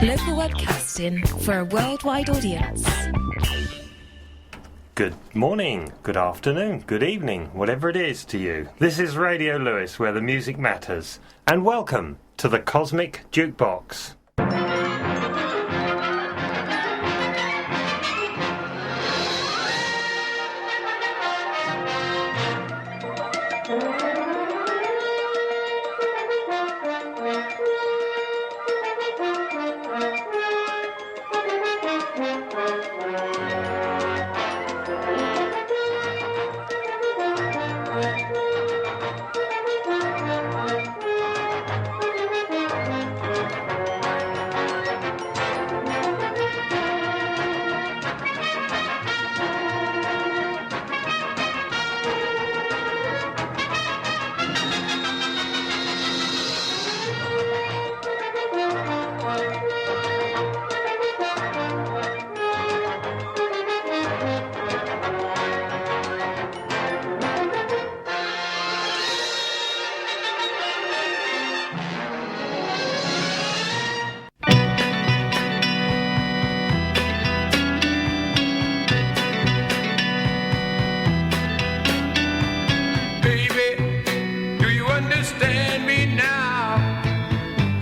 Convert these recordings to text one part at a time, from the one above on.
Local webcasting for a worldwide audience. Good morning, good afternoon, good evening, whatever it is to you. This is Radio Lewis, where the music matters. And welcome to the Cosmic Jukebox.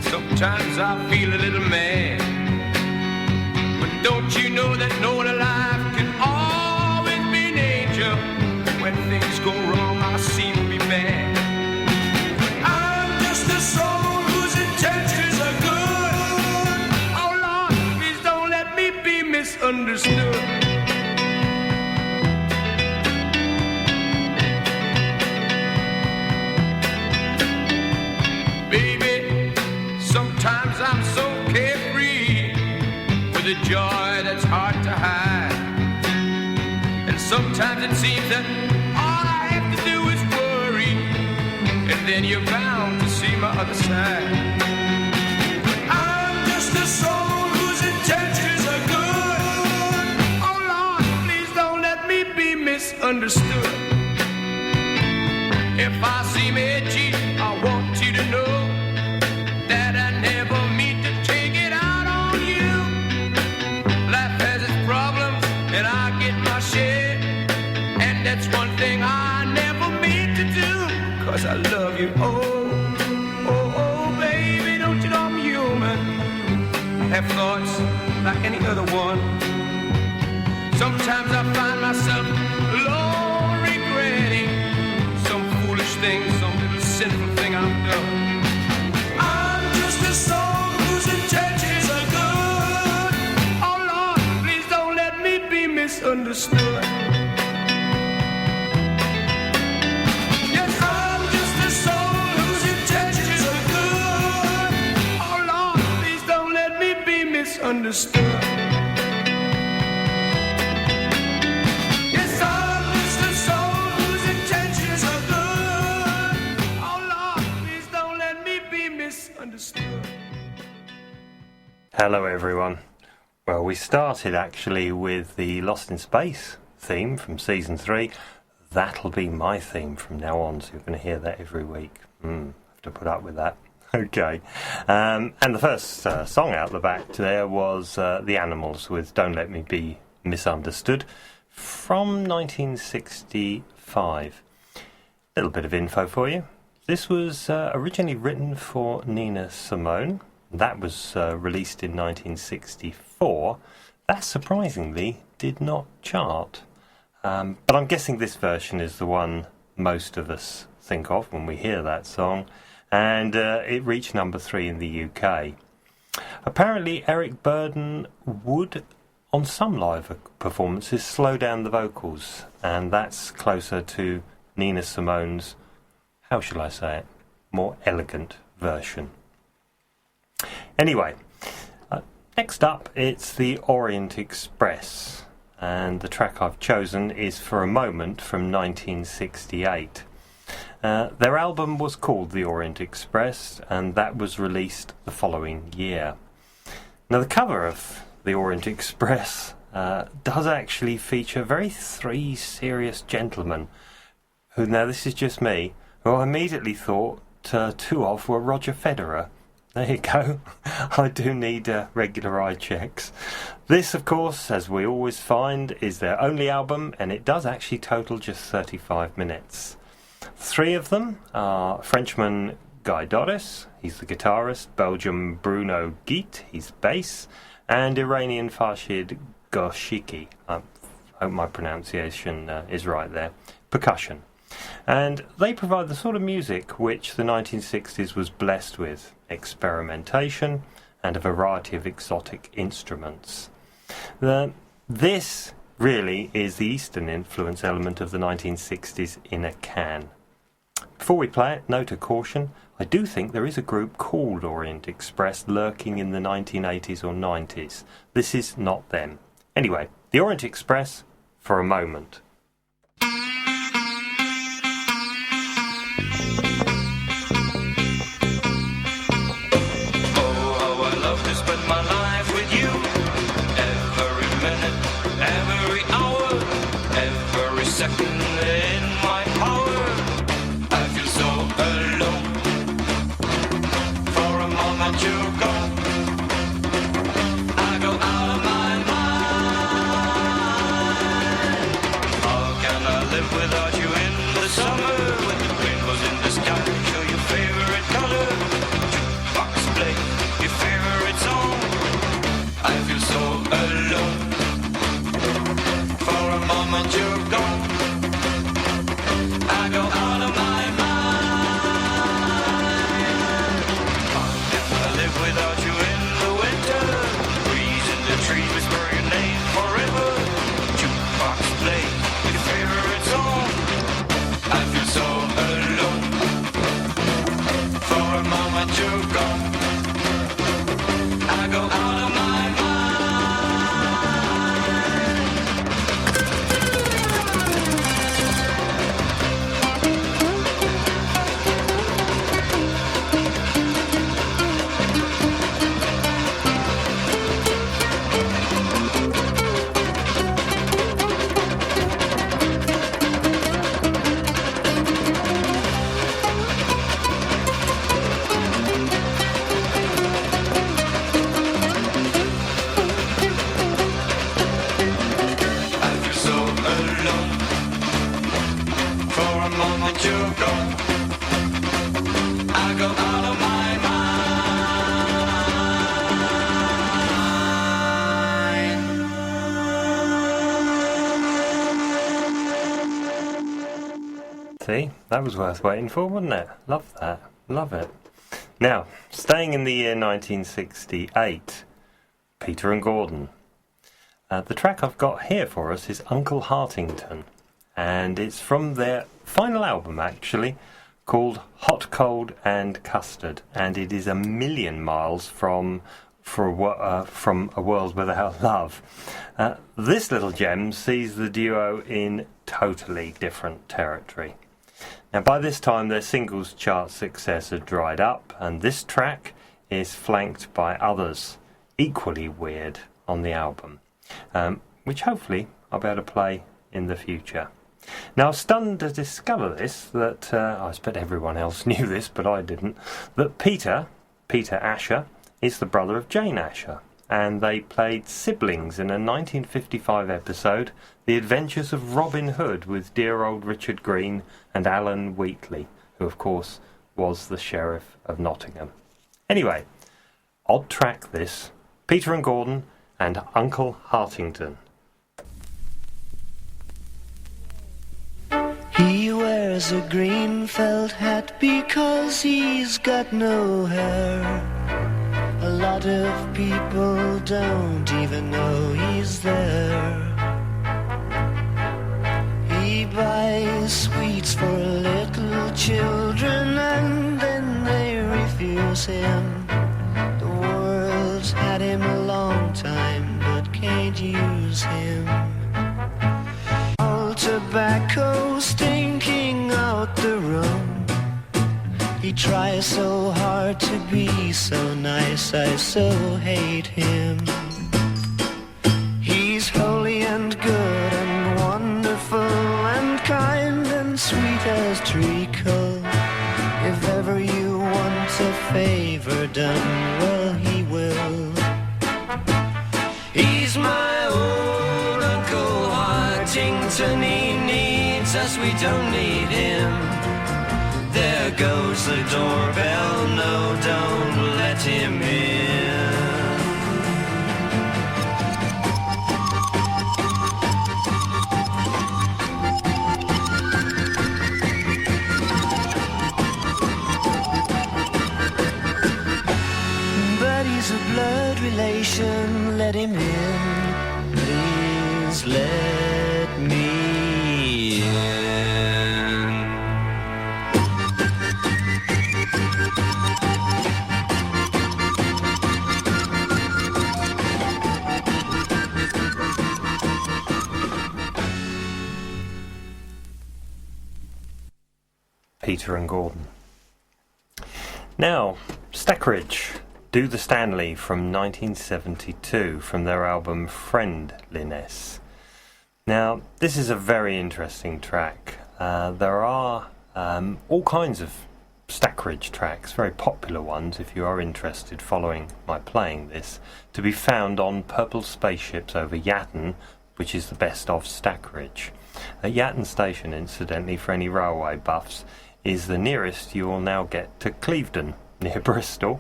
Sometimes I feel a little mad, but don't you know that no one alive can always be an angel? When things go wrong, I seem to be bad. I'm just a soul whose intentions are good. Oh Lord, please don't let me be misunderstood. Sometimes I'm so carefree with a joy that's hard to hide. And sometimes it seems that all I have to do is worry, and then you're bound to see my other side. I'm just a soul whose intentions are good. Oh Lord, please don't let me be misunderstood. If I seem edgy, I want you to know that I never mean to take it out on you. Life has its problems, and I get my share. And that's one thing I never mean to do, 'cause I love you. Oh, baby, don't you know I'm human? I have thoughts like any other one. Sometimes I find myself alone regretting some foolish thing, some little sinful thing I've done. Soul whose intentions are good. Oh Lord, please don't let me be misunderstood. Yes, I'm just a soul whose intentions are good. Oh Lord, please don't let me be misunderstood. Yes, I'm just a soul whose intentions are good. Oh Lord, please don't let me be misunderstood. Hello everyone. Well, we started actually with the Lost in Space theme from Season 3. That'll be my theme from now on, so you're going to hear that every week. Have to put up with that. Okay. And the first song out the back there was The Animals with Don't Let Me Be Misunderstood from 1965. A little bit of info for you. This was originally written for Nina Simone. That was released in 1964. That surprisingly did not chart. But I'm guessing this version is the one most of us think of when we hear that song. And it reached number 3 in the UK. Apparently Eric Burdon would, on some live performances, slow down the vocals. And that's closer to Nina Simone's, how shall I say it, more elegant version. Anyway, next up it's the Orient Express, and the track I've chosen is For a Moment from 1968. Their album was called The Orient Express, and that was released the following year. Now the cover of The Orient Express does actually feature very three serious gentlemen who, now this is just me, who I immediately thought two of were Roger Federer There you go. I do need regular eye checks. This, of course, as we always find, is their only album, and it does actually total just 35 minutes. 3 of them are Frenchman Guy Doris, he's the guitarist, Belgium Bruno Giet, he's bass, and Iranian Farshid Goshiki, I hope my pronunciation is right there, percussion. And they provide the sort of music which the 1960s was blessed with, experimentation and a variety of exotic instruments. This really is the Eastern influence element of the 1960s in a can. Before we play it, note of caution, I do think there is a group called Orient Express lurking in the 1980s or 90s. This is not them. Anyway, the Orient Express for a moment. Second in my power, I feel so alone. For a moment you go, I go out of my mind. How can I live without you in the summer? When the rainbows in the sky show your favorite color. Jukebox play your favorite song. I feel so alone. For a moment you go, I go out of my mind. How can I live without you in the winter? Breeze in the trees whisper your name forever. Jukebox play your favorite song. I feel so alone. For a moment you're gone, I go out of my mind. See, that was worth waiting for, wasn't it? Love that. Love it. Now, staying in the year 1968, Peter and Gordon. The track I've got here for us is Uncle Hartington, and it's from their final album, actually, called Hot, Cold and Custard, and it is a million miles from a world without love. This little gem sees the duo in totally different territory. Now, by this time, their singles chart success had dried up, and this track is flanked by others equally weird on the album, which hopefully I'll be able to play in the future. Now, I was stunned to discover this, that I expect everyone else knew this, but I didn't, that Peter Asher, is the brother of Jane Asher, and they played siblings in a 1955 episode, The Adventures of Robin Hood, with dear old Richard Green and Alan Wheatley, who of course was the Sheriff of Nottingham. Anyway, odd track this, Peter and Gordon and Uncle Hartington. He wears a green felt hat because he's got no hair. A lot of people don't even know he's there. He buys sweets for little children and then they refuse him. The world's had him a long time but can't use him. All tobacco stinking out the room. He tries so hard to be so nice, I so hate him. He's holy and good and wonderful and kind and sweet as treacle. If ever you want a favor, ever done, well, he will. He's my old Uncle Hartington. He needs us, we don't need him. There goes the doorbell, no, don't let him in. But he's a blood relation, let him in. Please let me in. Peter and Gordon. Now, Stackridge, Do the Stanley from 1972 from their album Friendliness. Now, this is a very interesting track. There are all kinds of Stackridge tracks, very popular ones if you are interested following my playing this, to be found on Purple Spaceships over Yatton, which is the best of Stackridge. Yatton Station, incidentally, for any railway buffs, is the nearest you will now get to Clevedon, near Bristol.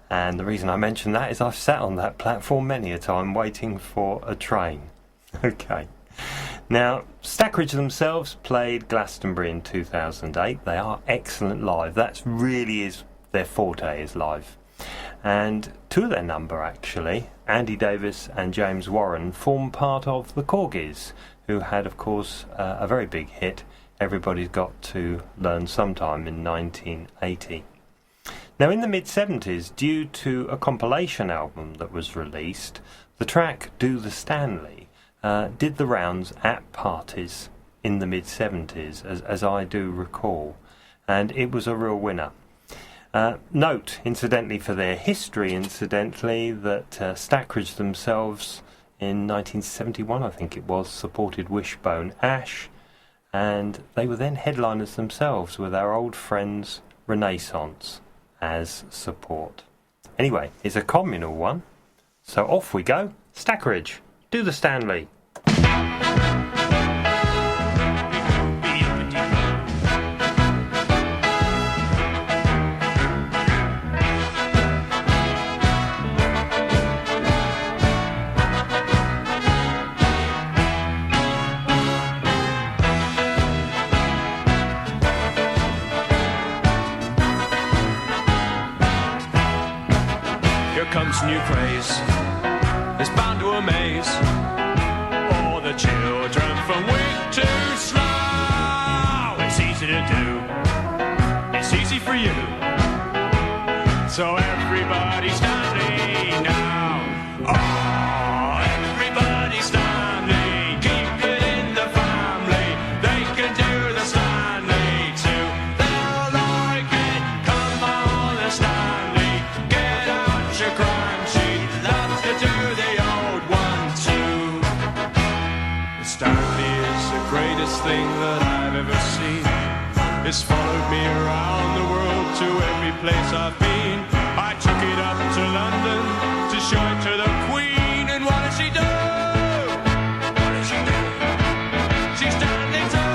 And the reason I mention that is I've sat on that platform many a time waiting for a train. Okay. Now, Stackridge themselves played Glastonbury in 2008. They are excellent live. That really is their forte, is live. And two of their number, actually, Andy Davis and James Warren, form part of the Corgis, who had, of course, a very big hit, Everybody's Got to Learn Sometime, in 1980. Now, in the mid-70s, due to a compilation album that was released, the track Do the Stanley did the rounds at parties in the mid-70s, as I do recall, and it was a real winner. Note, incidentally, for their history, that Stackridge themselves, in 1971, I think it was, supported Wishbone Ash, and they were then headliners themselves with our old friends Renaissance as support. Anyway, it's a communal one, so off we go. Stackridge, Do the Stanley. Comes new craze, it's bound to amaze all the children from weak to slow. It's easy to do, it's easy for you, so everybody standing now. Oh, everybody standing, keep it in the family. They can do the Stanley too. They'll like it, come on the Stanley. Get out your crime sheet, love to do the old one too. The Stanley is the greatest thing that I've ever seen. It's followed me around the world to every place I've been. I took it up to London to show it to the Queen, and what does she do? What does she do? She's Stanley too.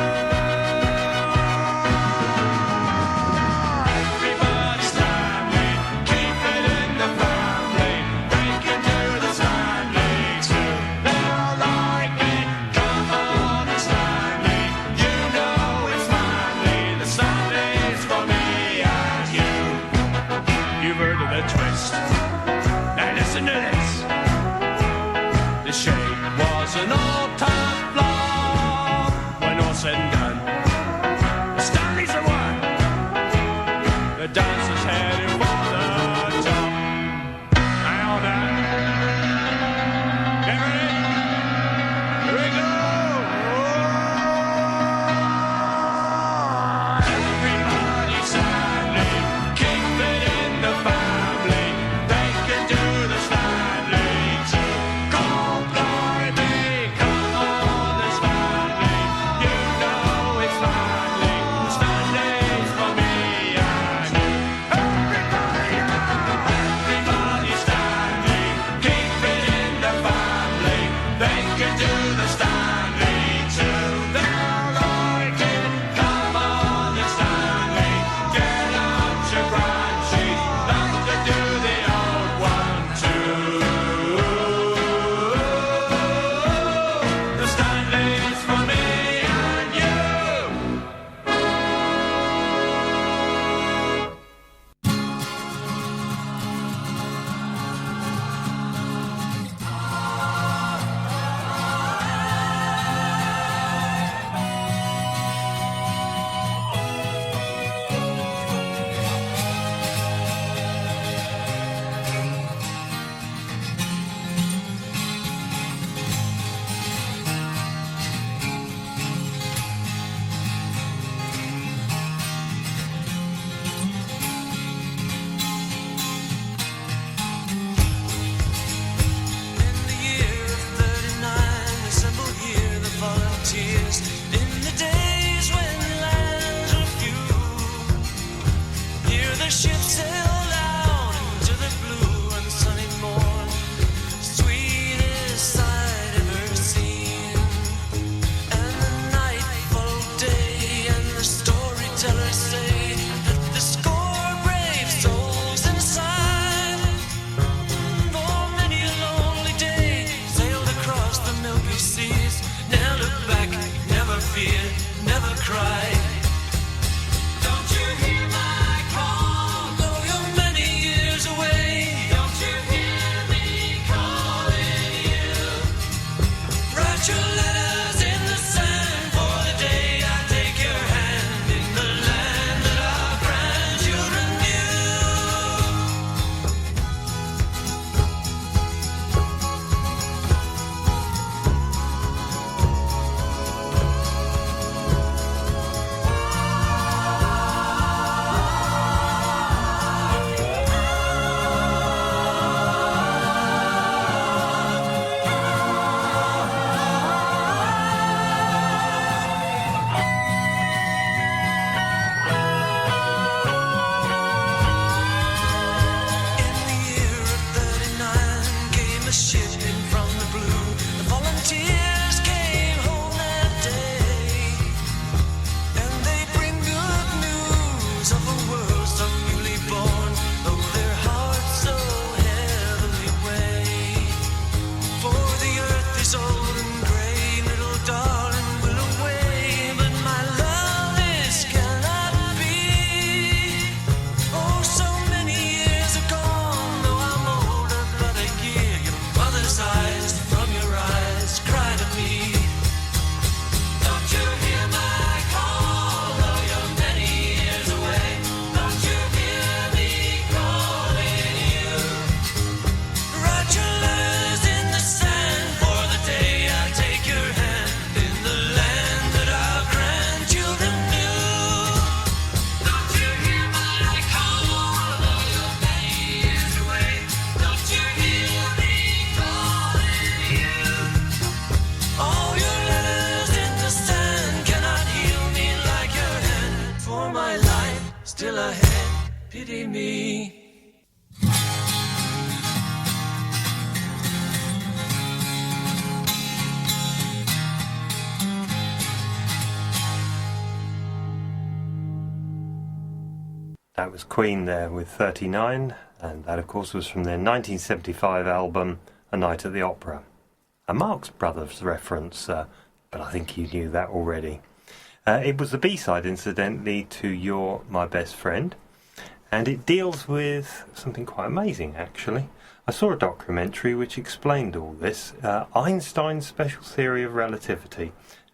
Everybody Stanley, keep it in the family. They can do the Stanley too. They'll like it, come on and Stanley. You know it's manly, the Stanley's for me and you. You've heard of the twist, now listen to this. The shape was an all-time flop. When all said and done, the Stanleys are one. The dancers heading for the top. Hang on now. Get ready. Here we go. Everybody Stanley, keep it in the family. They pity me. That was Queen there with 39, and that of course was from their 1975 album A Night at the Opera. A Marx Brothers reference, but I think you knew that already. It was the B-side, incidentally, to You're My Best Friend, and it deals with something quite amazing, actually. I saw a documentary which explained all this, Einstein's special theory of relativity,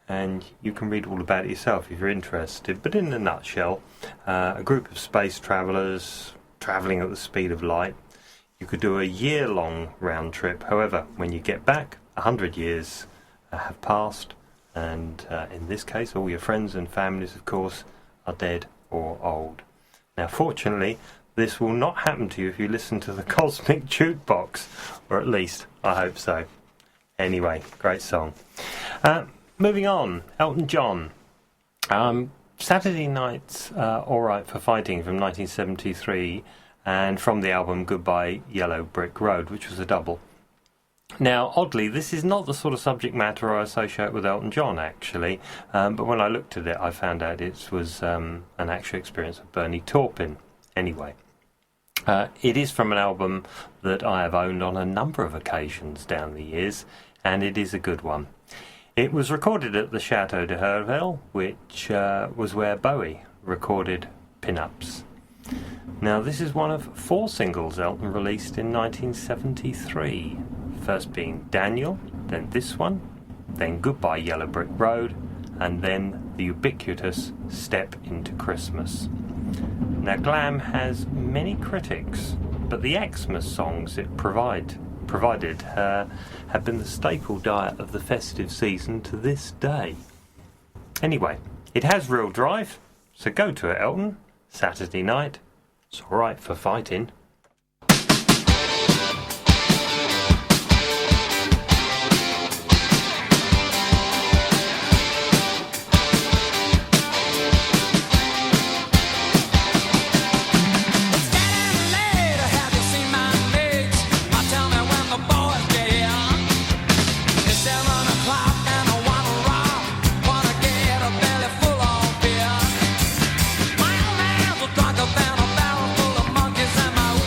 and you can read all about it yourself if you're interested. But in a nutshell, a group of space travellers travelling at the speed of light, you could do a year-long round trip. However, when you get back, 100 years have passed, and in this case, all your friends and families, of course, are dead or old. Now, fortunately, this will not happen to you if you listen to the Cosmic Jukebox, or at least, I hope so. Anyway, great song. Moving on, Elton John. Saturday Night's All Right for Fighting from 1973, and from the album Goodbye Yellow Brick Road, which was a double. Now, oddly, this is not the sort of subject matter I associate with Elton John, actually, but when I looked at it, I found out it was an actual experience of Bernie Taupin. Anyway, it is from an album that I have owned on a number of occasions down the years, and it is a good one. It was recorded at the Chateau de Hervel, which was where Bowie recorded Pin-Ups. Now, this is one of 4 singles Elton released in 1973. First being Daniel, then this one, then Goodbye Yellow Brick Road, and then the ubiquitous Step Into Christmas. Now, glam has many critics, but the Xmas songs it provided have been the staple diet of the festive season to this day. Anyway, it has real drive, so go to it, Elton. Saturday night, it's all right for fighting. Drunk a barrel full of monkeys and my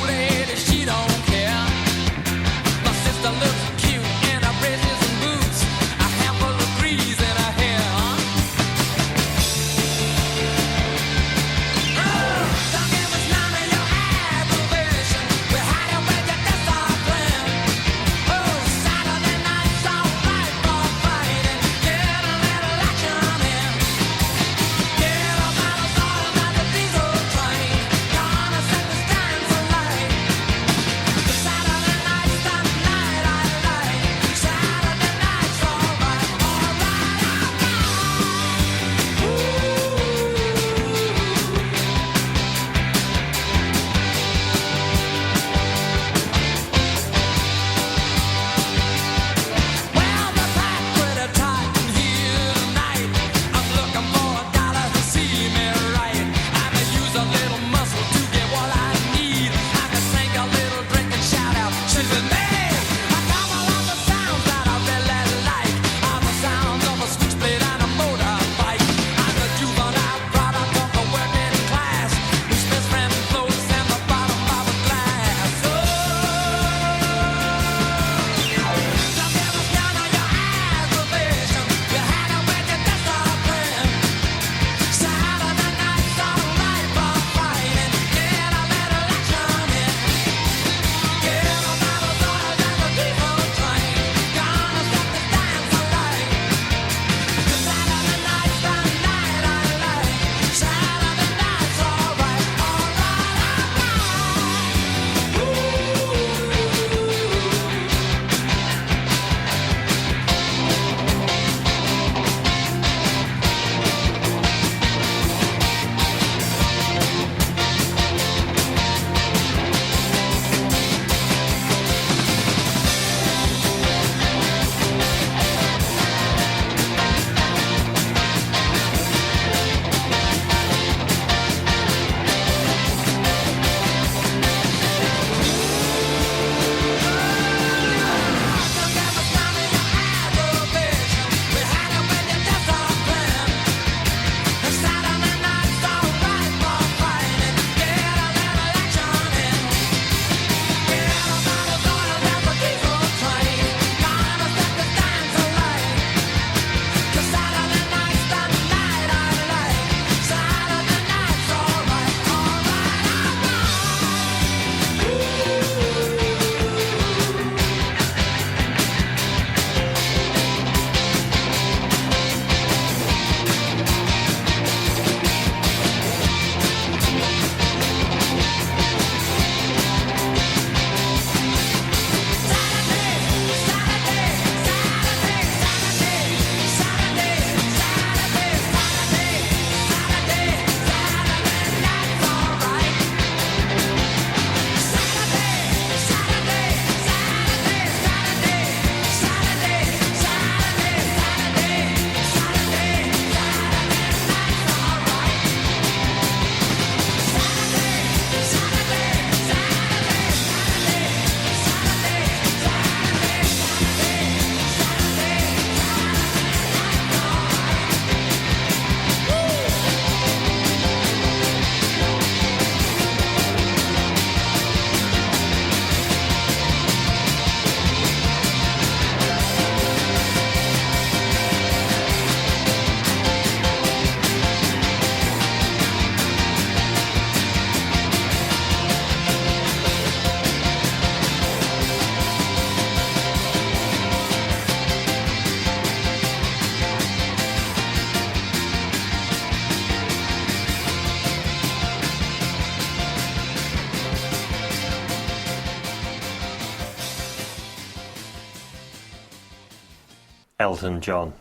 Elton John.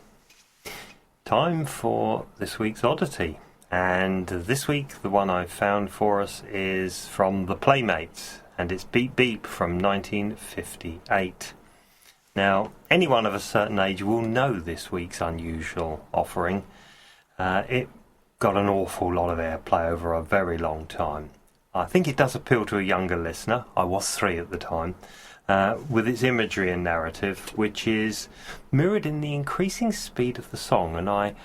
Time for this week's oddity. And this week, the one I've found for us is from The Playmates, and it's Beep Beep from 1958. Now, anyone of a certain age will know this week's unusual offering. It got an awful lot of airplay over a very long time. I think it does appeal to a younger listener. I was 3 at the time. With its imagery and narrative, which is mirrored in the increasing speed of the song. And I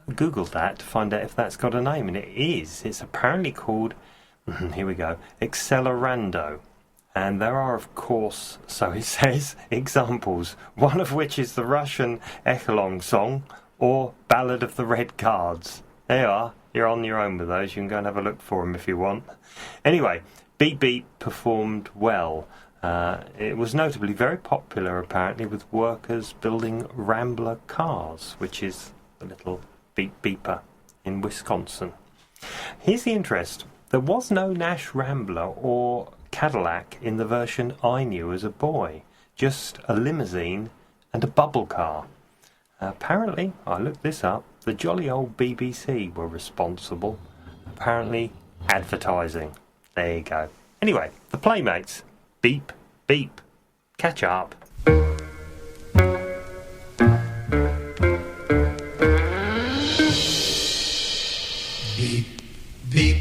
Googled that to find out if that's got a name, and it is. It's apparently called, here we go, Accelerando. And there are, of course, so it says, examples, one of which is the Russian Echelon song or Ballad of the Red Cards. There you are. You're on your own with those. You can go and have a look for them if you want. Anyway, Beep Beep performed well. It was notably very popular, apparently, with workers building Rambler cars, which is the little beep beeper in Wisconsin. Here's the interest. There was no Nash Rambler or Cadillac in the version I knew as a boy, just a limousine and a bubble car. Apparently, I looked this up, the jolly old BBC were responsible. Apparently, advertising. There you go. Anyway, The Playmates. Beep, beep. Catch up. Beep, beep.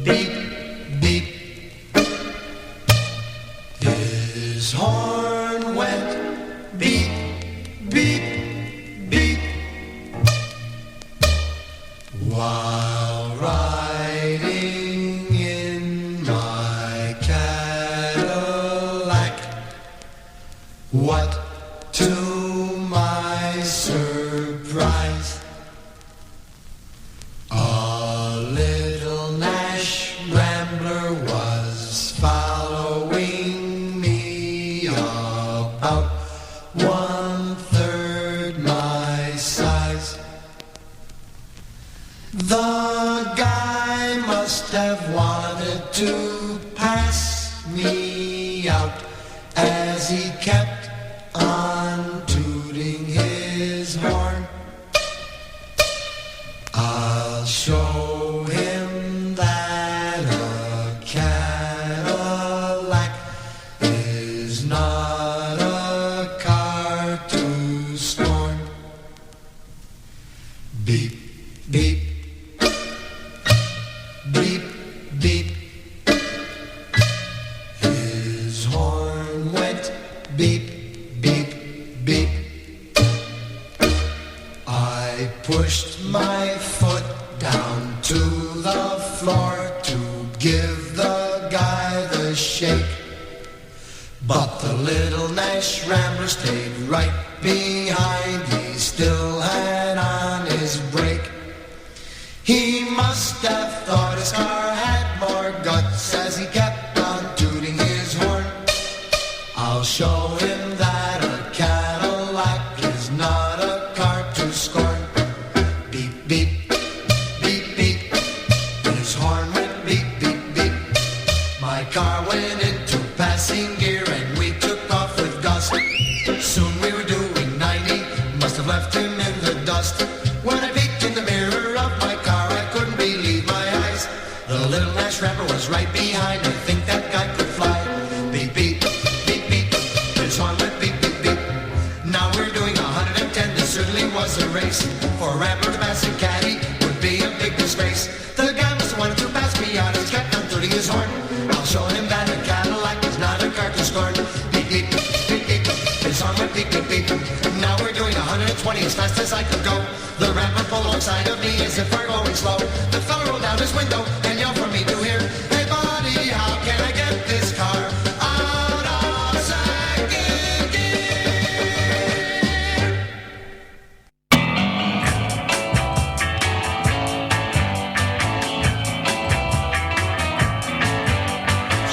Beep, beep. His horn went beep, beep, beep. While riding in my Cadillac, what to my surprise, a little Nash Rambler was following me about 1/3 my size. The guy must have wanted to pass me out as he kept on tooting his horn. I'll show him that a Cadillac is not a car to scorn. Beep, beep. Beep, beep. His horn went beep, beep, beep. I pushed my foot down to the floor to give the guy the shake, but the little Nash Rambler stayed right behind. He still had on his brake. He must have thought his car had more guts as he kept on tooting his horn. I'll show him that a Cadillac is not a car to scorn. Beep, beep, beep, beep. His horn went beep, beep, beep. My car went into passing gear and we took off with gust. Soon we were doing 90, must have left him in the dust. When I peeked in the mirror of my car, I couldn't believe my eyes. The little Nash Rambler was right behind. I think that guy could fly. Beep, beep, beep, beep. His horn went beep, beep, beep. Now we're doing 110. This certainly was a race. For a Rambler to pass a caddy would be a big disgrace. The guy must have wanted to pass me out. He's kept on tooting his horn. I'll show him that a Cadillac is not a car to scorn. Beep, beep, beep, beep. His horn went beep, beep, beep. Now we're doing 120 as fast as I could go. The Rambler pulled alongside of me as if we're going slow. The fella rolled down his window and yelled for me to hear, "Hey buddy, how can I get this car out of second gear?"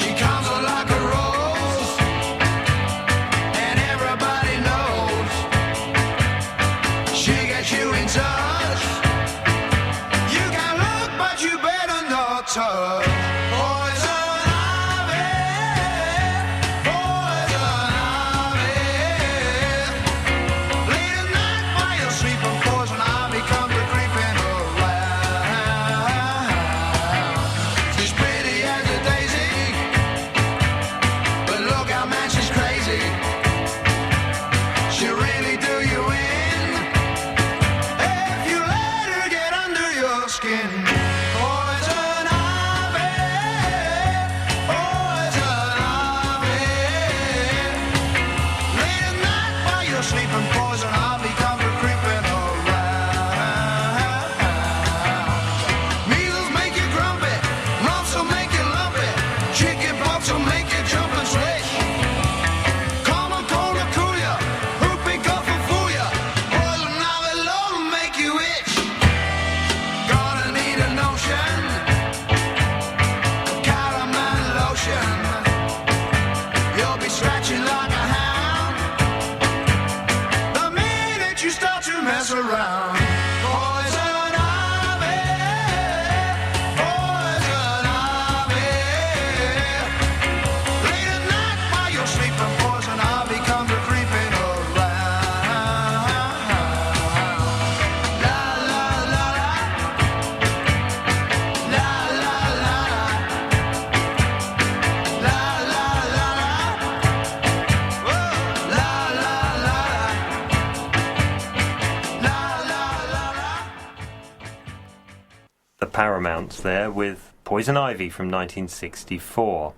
She comes like a rose, and everybody knows. She gets you in touch Paramounts there with Poison Ivy from 1964.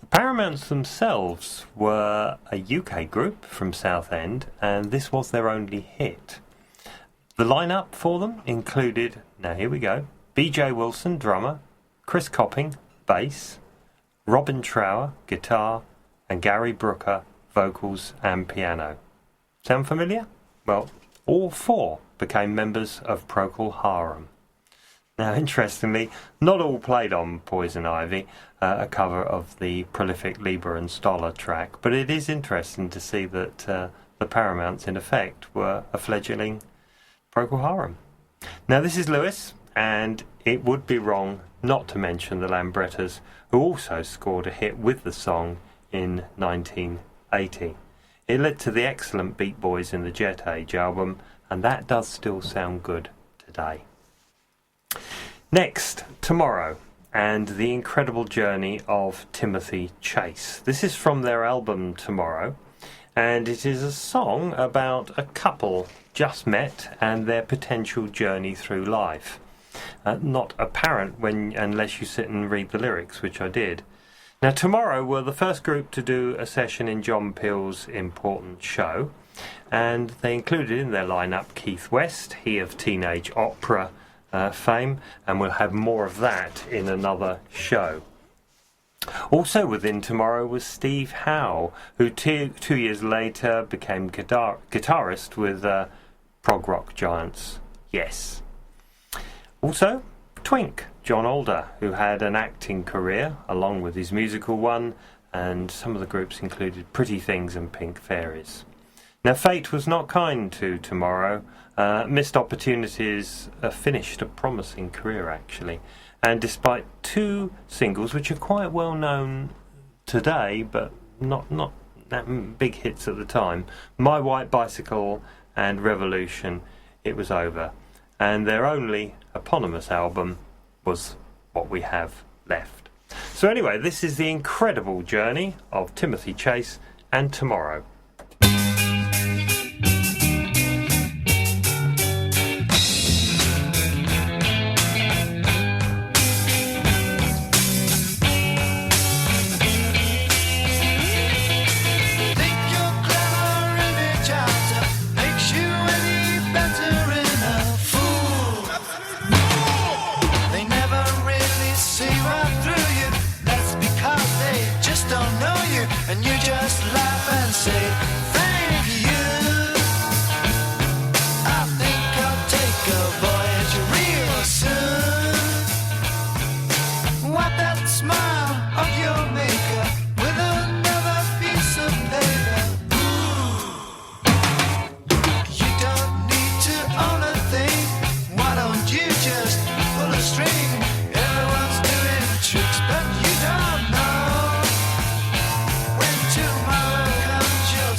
The Paramounts themselves were a UK group from Southend, and this was their only hit. The lineup for them included, now here we go, B.J. Wilson, drummer, Chris Copping, bass, Robin Trower, guitar, and Gary Brooker, vocals and piano. Sound familiar? Well, all four became members of Procol Harum. Now, interestingly, not all played on Poison Ivy, a cover of the prolific Lieber and Stoller track, but it is interesting to see that the Paramounts, in effect, were a fledgling Procol Harum. Now, this is Lewis, and it would be wrong not to mention the Lambrettas, who also scored a hit with the song in 1980. It led to the excellent Beat Boys in the Jet Age album, and that does still sound good today. Next, Tomorrow, and the incredible journey of Timothy Chase. This is from their album Tomorrow, and it is a song about a couple just met and their potential journey through life. Not apparent unless you sit and read the lyrics, which I did. Now, Tomorrow were the first group to do a session in John Peel's Important Show, and they included in their lineup Keith West, he of Teenage Opera fame, and we'll have more of that in another show. Also within Tomorrow was Steve Howe, who 2 years later became guitarist with prog rock giants Yes. Also, Twink, John Alder, who had an acting career along with his musical one, and some of the groups included Pretty Things and Pink Fairies. Now, fate was not kind to Tomorrow. Missed opportunities, finished a promising career, actually. And despite 2 singles, which are quite well known today, but not that big hits at the time, My White Bicycle and Revolution, it was over. And their only eponymous album was what we have left. So anyway, this is the incredible journey of Timothy Chase and Tomorrow. And you just laugh and say, thank you. I think I'll take a voyage real soon. Wipe that smile of your maker with another piece of paper. You don't need to own a thing. Why don't you just pull a string? Everyone's doing tricks, but you don't know. Tomorrow comes, you'll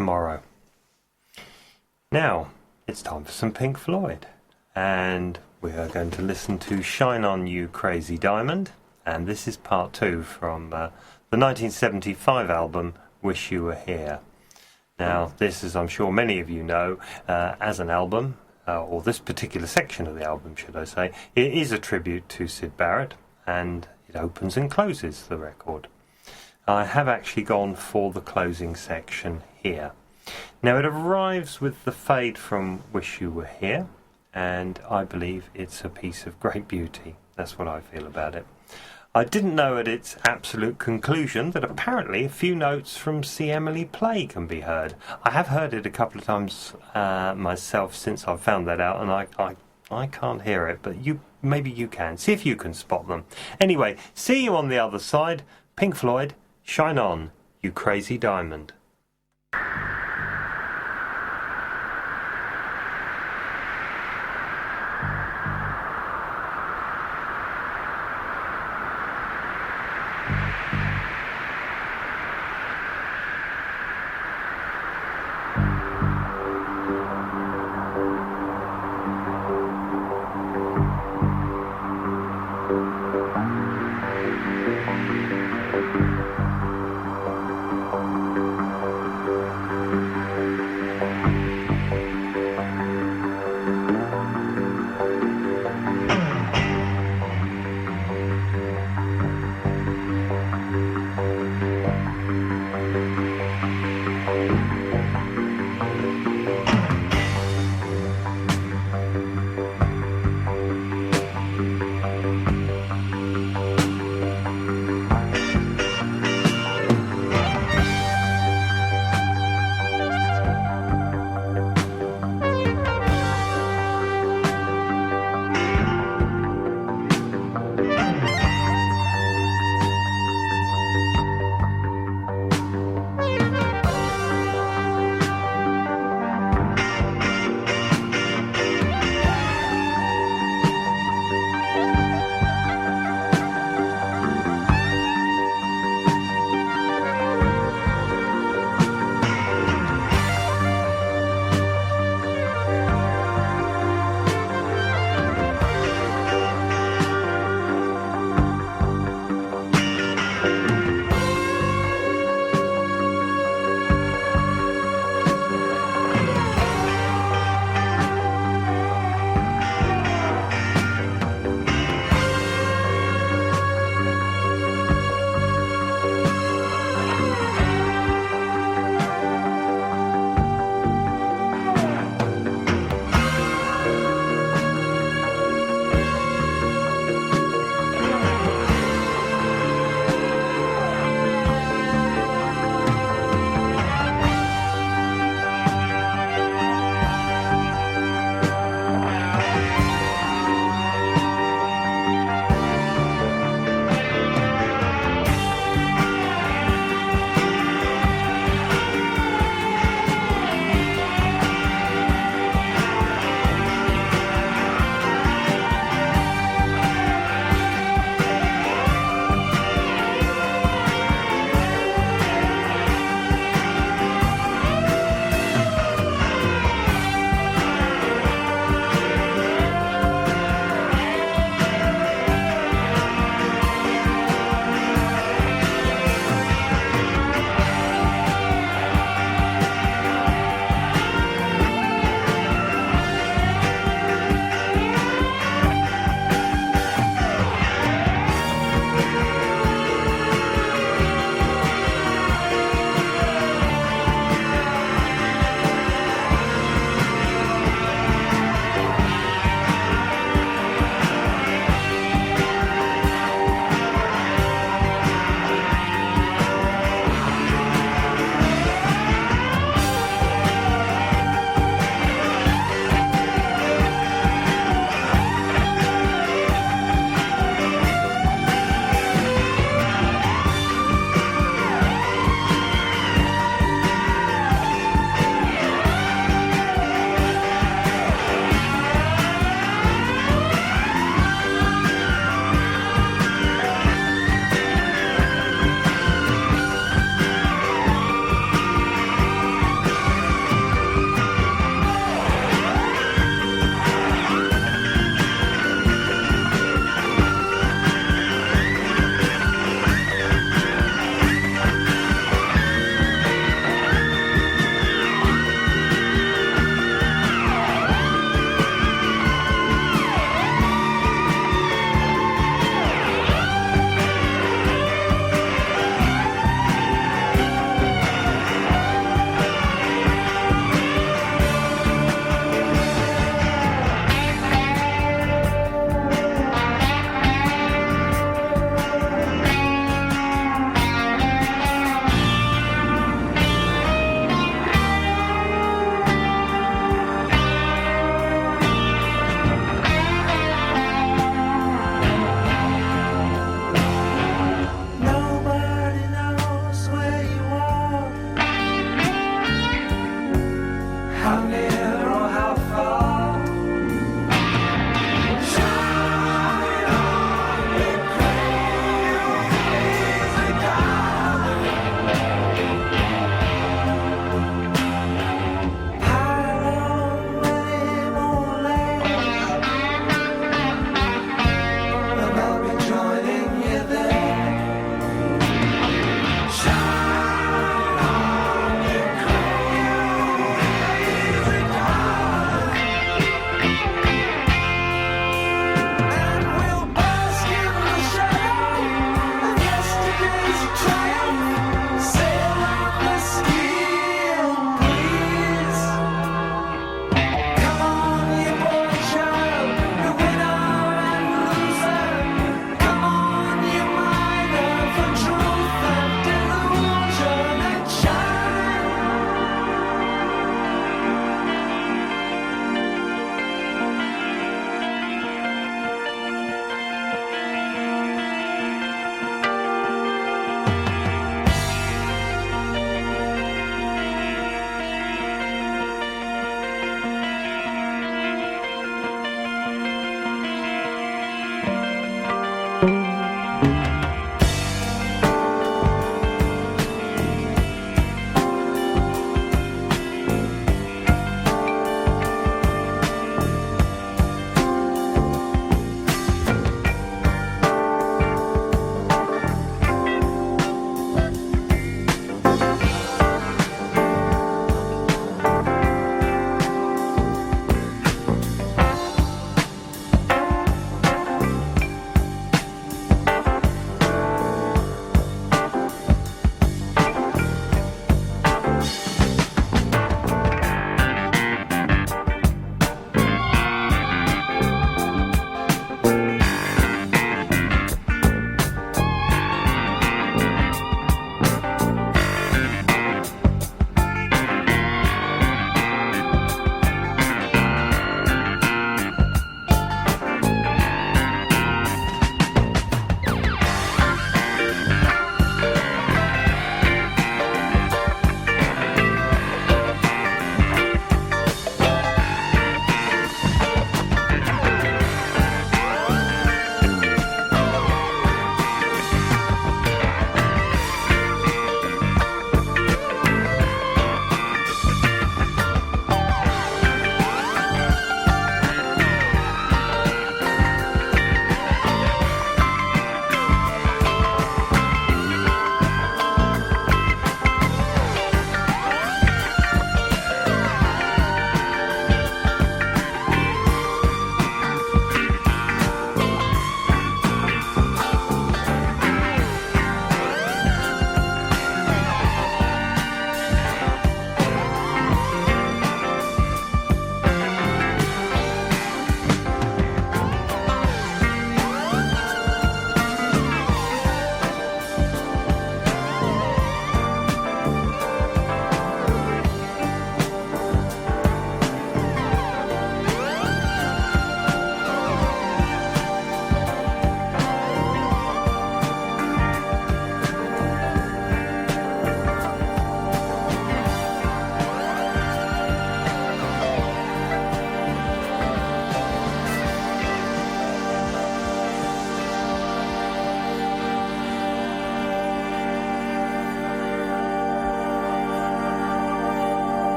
tomorrow. Now, it's time for some Pink Floyd. And we are going to listen to Shine On You Crazy Diamond. And this is part 2 from the 1975 album Wish You Were Here. Now, this, as I'm sure many of you know, as an album, or this particular section of the album, should I say, it is a tribute to Syd Barrett, and it opens and closes the record. I have actually gone for the closing section here. Now, it arrives with the fade from Wish You Were Here, and I believe it's a piece of great beauty. That's what I feel about it. I didn't know at its absolute conclusion that apparently a few notes from See Emily Play can be heard. I have heard it a couple of times myself since I've found that out, and I can't hear it, but maybe you can. See if you can spot them. Anyway, see you on the other side. Pink Floyd, Shine On, You Crazy Diamond.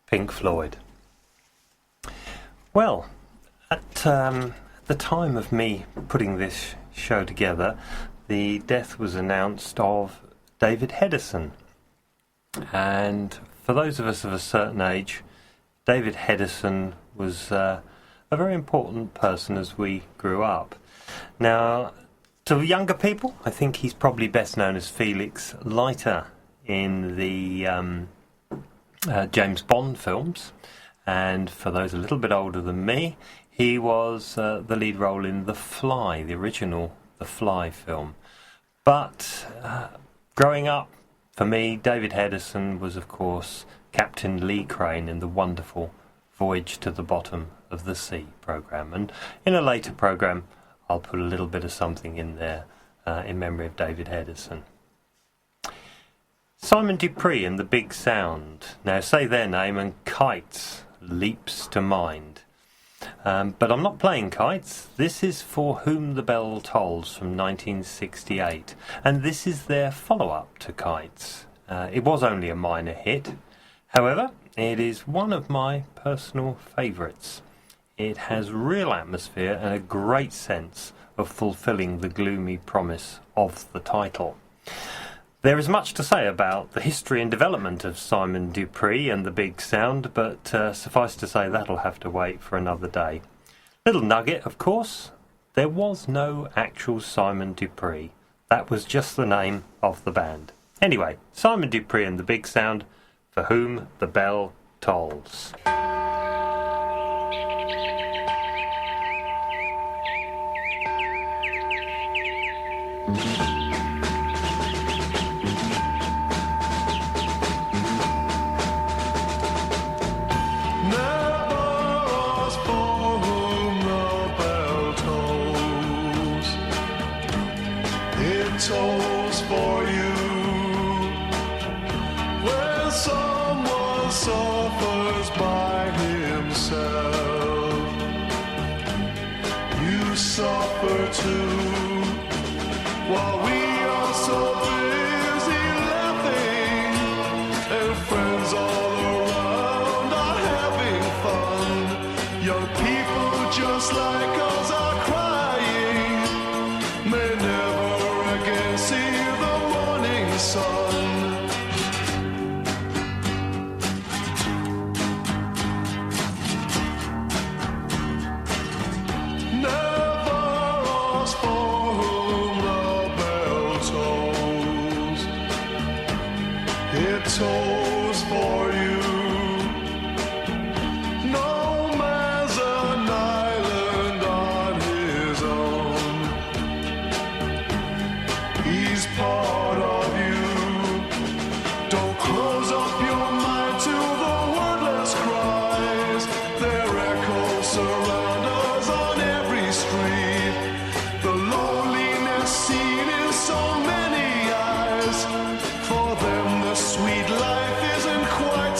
Pink Floyd. Well, at the time of me putting this show together, the death was announced of David Hedison. And for those of us of a certain age, David Hedison was a very important person as we grew up. Now, to younger people, I think he's probably best known as Felix Leiter in the James Bond films. And for those a little bit older than me, he was the lead role in The Fly, the original The Fly film. But growing up, for me, David Hedison was, of course, Captain Lee Crane in the wonderful Voyage to the Bottom of the Sea programme. And in a later programme, I'll put a little bit of something in there in memory of David Hedison. Simon Dupree and the Big Sound. Now, say their name and Kites leaps to mind. But I'm not playing Kites. This is For Whom the Bell Tolls from 1968. And this is their follow-up to Kites. It was only a minor hit. However, it is one of my personal favourites. It has real atmosphere and a great sense of fulfilling the gloomy promise of the title. There is much to say about the history and development of Simon Dupree and the Big Sound, but suffice to say that'll have to wait for another day. Little nugget, of course, there was no actual Simon Dupree. That was just the name of the band. Anyway, Simon Dupree and the Big Sound, For Whom the Bell Tolls. Tolls for you when someone suffers by himself. You suffer too, while we are so busy laughing, and friends all around are having fun. Young people just like us are crying, may never see the morning sun. Never ask for whom the bell tolls. It tolls for you. No man's an island on his own. He's part of you. Don't close up your mind to the wordless cries. Their echoes surround us on every street. The loneliness seen in so many eyes. For them the sweet life isn't quite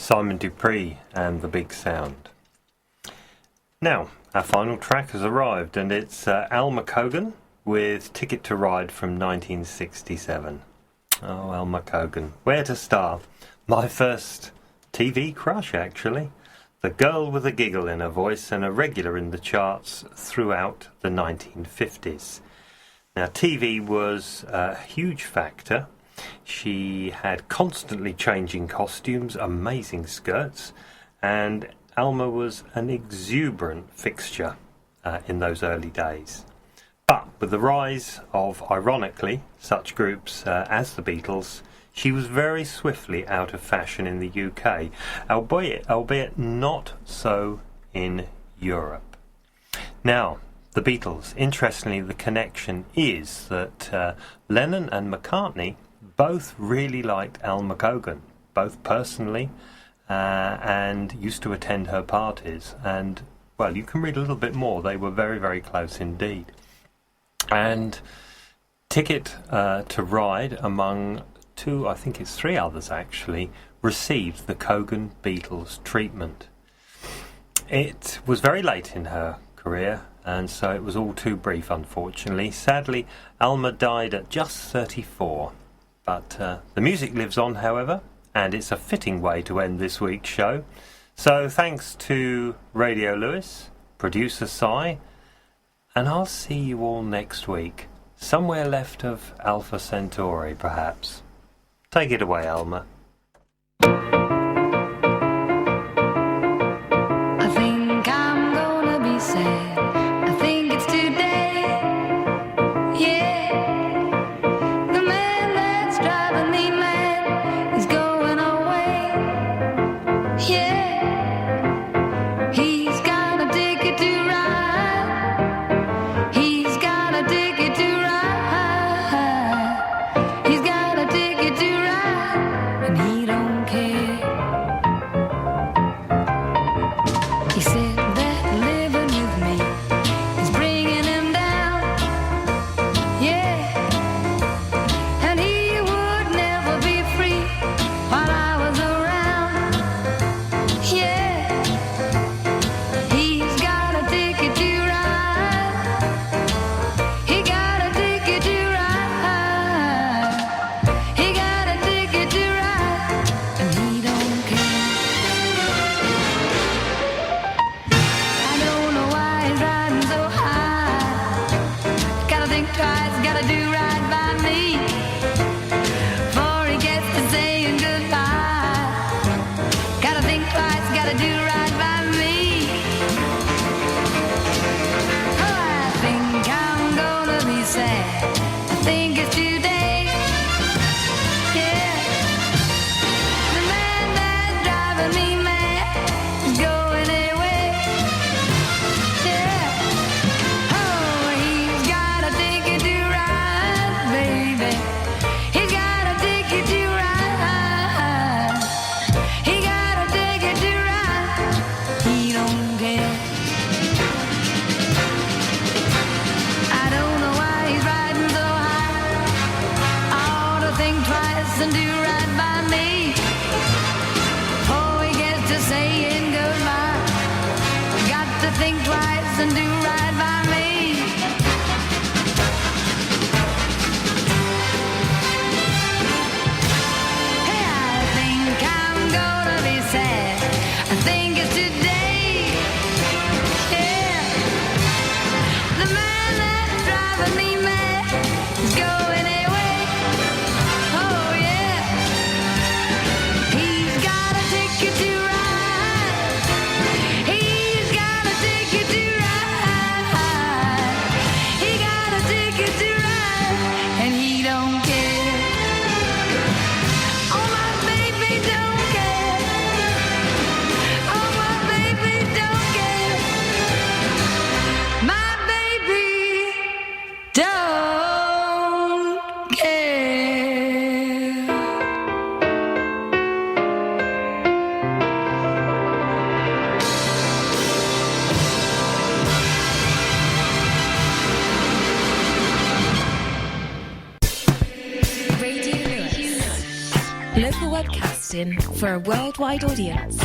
Simon Dupree and the Big Sound. Now, our final track has arrived, and it's Alma Cogan with Ticket to Ride from 1967. Oh, Alma Cogan. Where to start? My first TV crush, actually. The girl with a giggle in her voice and a regular in the charts throughout the 1950s. Now, TV was a huge factor. She had constantly changing costumes, amazing skirts, and Alma was an exuberant fixture in those early days. But with the rise of, ironically, such groups as the Beatles, she was very swiftly out of fashion in the UK, albeit not so in Europe. Now, the Beatles, interestingly, the connection is that Lennon and McCartney both really liked Alma Cogan, both personally and used to attend her parties. And, well, you can read a little bit more. They were very, very close indeed. And Ticket to Ride, among two, I think it's three others actually, received the Cogan Beatles treatment. It was very late in her career, and so it was all too brief, unfortunately. Sadly, Alma died at just 34. But the music lives on, however, and it's a fitting way to end this week's show. So thanks to Radio Lewis, producer Si, and I'll see you all next week, somewhere left of Alpha Centauri, perhaps. Take it away, Alma. I think I'm gonna be sad. I think it's today. Yeah. The man that's driving me mad is going away. Yeah. He's got a ticket to ride. He's got a ticket to ride. He's got a ticket to ride, and he don't care. He said that living with me is bringing him down. Yeah. And he would never be free while I was around. Yeah. He's got a ticket to ride. He got a ticket to ride. He got a ticket to ride, and he don't care. I don't know why he's riding so high. Gotta think twice, gotta do right by me before he gets to saying goodbye. Gotta think twice, gotta do right by me. Oh, I think I'm gonna be sad. I think it's today. Yeah. The man that's driving me mad is going away. Yeah. Oh, he's got a ticket to ride, baby. He's got a ticket to ride. He got a ticket to ride. He don't care. I don't know why he's riding so high. I ought to think twice and do right by me before he gets to saying goodbye. Got to think twice and do right by me. Hey, I think I'm gonna be sad. I think it's today. Yeah. The man that's driving me mad is going away. Oh yeah. He's got a ticket to ride. He's got a ticket to ride. Local webcasting for a worldwide audience.